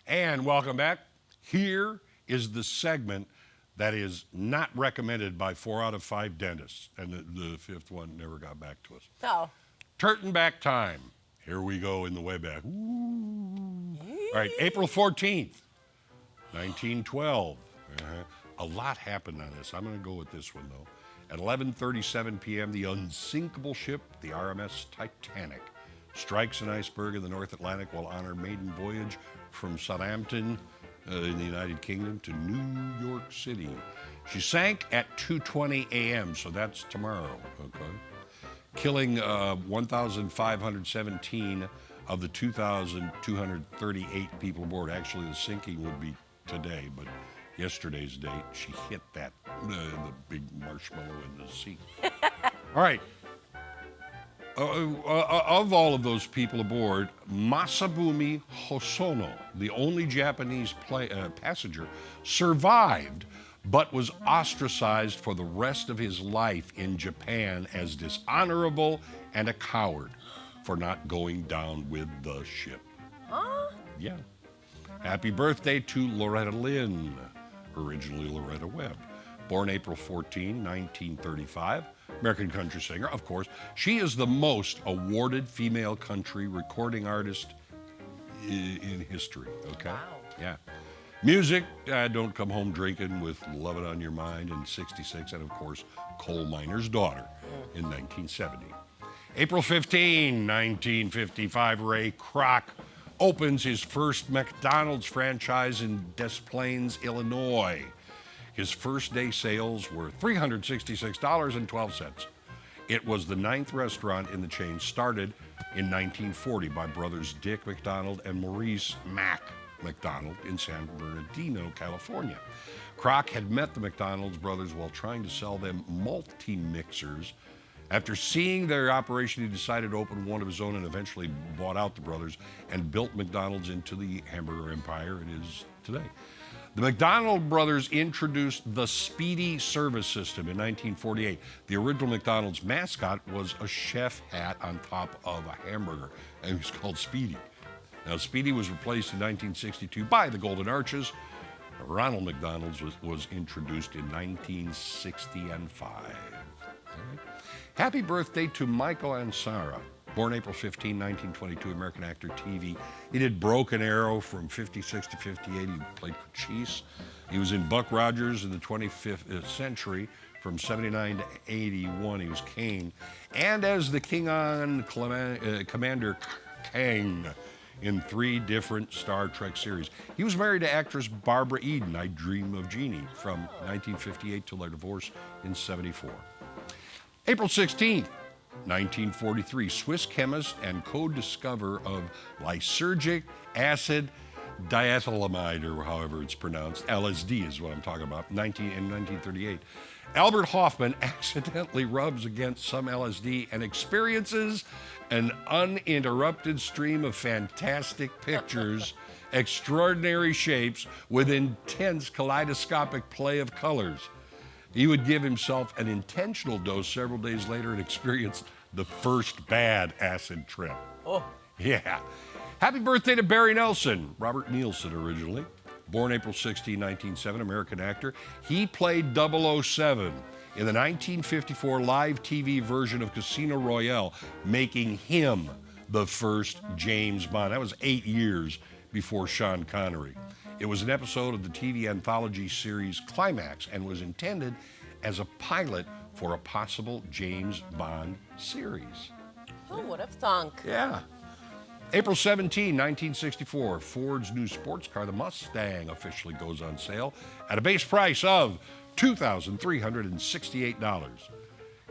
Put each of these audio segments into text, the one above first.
And welcome back. Here is the segment that is not recommended by 4 out of 5 dentists. And the fifth one never got back to us. Oh. Trtan back time. Here we go in the way back. Ooh. All right, April 14th, 1912. A lot happened on this. I'm going to go with this one, though. At 11:37 p.m., the unsinkable ship, the RMS Titanic, strikes an iceberg in the North Atlantic while on her maiden voyage from Southampton in the United Kingdom to New York City. She sank at 2:20 a.m., so that's tomorrow, okay? Killing 1,517 of the 2,238 people aboard. Actually, the sinking would be today, but yesterday's date, she hit that, the big marshmallow in the sea. All right. Of all of those people aboard, Masabumi Hosono, the only Japanese passenger, survived, but was ostracized for the rest of his life in Japan as dishonorable and a coward for not going down with the ship. Huh? Yeah. Happy birthday to Loretta Lynn, originally Loretta Webb. Born April 14, 1935, American country singer, of course. She is the most awarded female country recording artist in history, okay? Wow. Yeah. Music, Don't Come Home Drinking with Love It On Your Mind in 66, and of course, Coal Miner's Daughter in 1970. April 15, 1955, Ray Kroc opens his first McDonald's franchise in Des Plaines, Illinois. His first day sales were $366.12. It was the 9th restaurant in the chain, started in 1940 by brothers Dick McDonald and Maurice Mack McDonald in San Bernardino, California. Kroc had met the McDonald's brothers while trying to sell them multi-mixers. After seeing their operation, he decided to open one of his own and eventually bought out the brothers and built McDonald's into the hamburger empire it is today. The McDonald brothers introduced the Speedy service system in 1948. The original McDonald's mascot was a chef hat on top of a hamburger, and it was called Speedy. Now, Speedy was replaced in 1962 by the Golden Arches. Ronald McDonald's was introduced in 1965. Okay. Happy birthday to Michael Ansara. Born April 15, 1922, American actor, TV. He did Broken Arrow from 56 to 58. He played Cochise. He was in Buck Rogers in the 25th century from 79 to 81. He was Kane. And as the Klingon Commander Kang in 3 different Star Trek series. He was married to actress Barbara Eden, I Dream of Jeannie, from 1958 till their divorce in 74. April 16th, 1943, Swiss chemist and co-discoverer of lysergic acid diethylamide, or however it's pronounced, LSD is what I'm talking about, in 1938. Albert Hoffman accidentally rubs against some LSD and experiences an uninterrupted stream of fantastic pictures, extraordinary shapes, with intense kaleidoscopic play of colors. He would give himself an intentional dose several days later and experience the first bad acid trip. Oh. Yeah. Happy birthday to Barry Nelson, Robert Nielsen originally. Born April 16, 1907, American actor. He played 007 in the 1954 live TV version of Casino Royale, making him the first James Bond. That was 8 years before Sean Connery. It was an episode of the TV anthology series Climax and was intended as a pilot for a possible James Bond series. Who would have thunk? Yeah. April 17, 1964, Ford's new sports car, the Mustang, officially goes on sale at a base price of $2,368.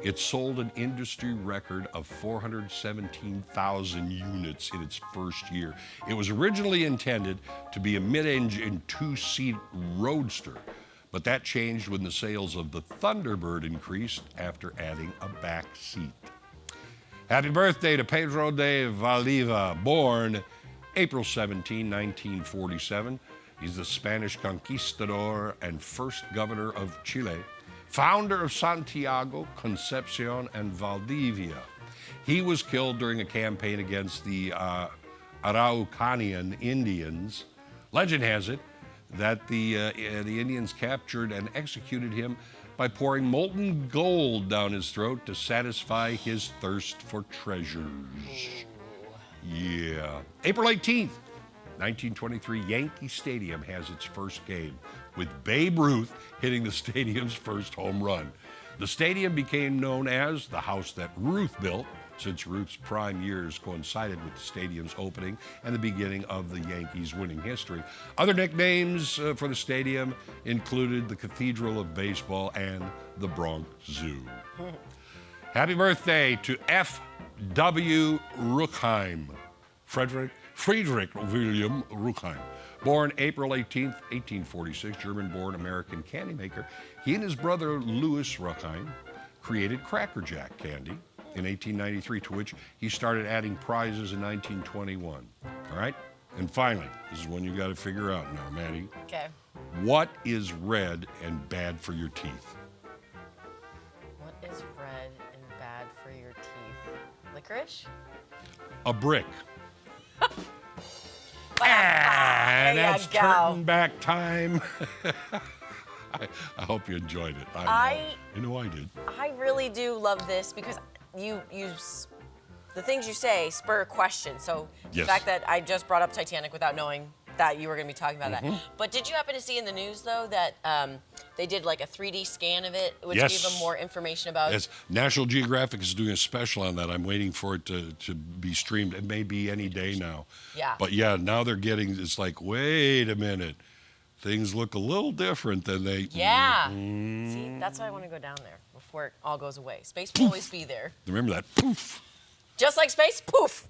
It sold an industry record of 417,000 units in its first year. It was originally intended to be a mid-engine 2-seat roadster, but that changed when the sales of the Thunderbird increased after adding a back seat. Happy birthday to Pedro de Valdivia, born April 17, 1947. He's the Spanish conquistador and first governor of Chile, founder of Santiago, Concepcion, and Valdivia. He was killed during a campaign against the Araucanian Indians Legend has it that the Indians captured and executed him by pouring molten gold down his throat to satisfy his thirst for treasures. Yeah. April 18th, 1923, Yankee Stadium has its first game, with Babe Ruth hitting the stadium's first home run. The stadium became known as the house that Ruth built, since Ruth's prime years coincided with the stadium's opening and the beginning of the Yankees' winning history. Other nicknames for the stadium included the Cathedral of Baseball and the Bronx Zoo. Happy birthday to F.W. Ruckheim, Friedrich William Ruckheim. Born April 18th, 1846, German-born American candy maker. He and his brother Louis Ruckheim created Cracker Jack candy in 1893, to which he started adding prizes in 1921. All right? And finally, this is one you got to figure out now, Maddie. Okay. What is red and bad for your teeth? What is red and bad for your teeth? Licorice? A brick. There That's you go. Trtan back time. I hope you enjoyed it. I know I did. I really do love this because the things you say spur questions. So the Yes. fact that I just brought up Titanic without knowing that you were going to be talking about that. But did you happen to see in the news, though, that they did like a 3D scan of it, which Yes. gave them more information about Yes, National Geographic is doing a special on that. I'm waiting for it to be streamed. It may be any day now. Yeah. But yeah, now they're getting, it's like, wait a minute. Things look a little different than they... Yeah. See, that's why I want to go down there before it all goes away. Space will always be there. Remember that? Poof. Just like space, poof.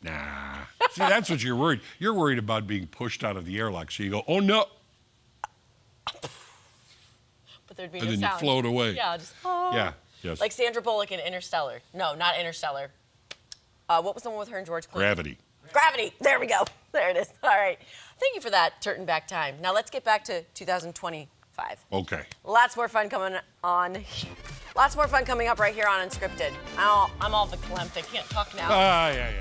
Nah. See, that's what you're worried. You're worried about being pushed out of the airlock. So you go, oh no. But there'd be And no then sound. you float away. Yeah, just, oh. Yeah. Yes. Like Sandra Bullock in Interstellar. No, not Interstellar. What was the one with her and George Clooney? Gravity. Gravity. There we go. There it is. All right. Thank you for that, Trtan back time. Now let's get back to 2025. Okay. Lots more fun coming on. Lots more fun coming up right here on Unscripted. I'm all verklempt. I can't talk now. Yeah.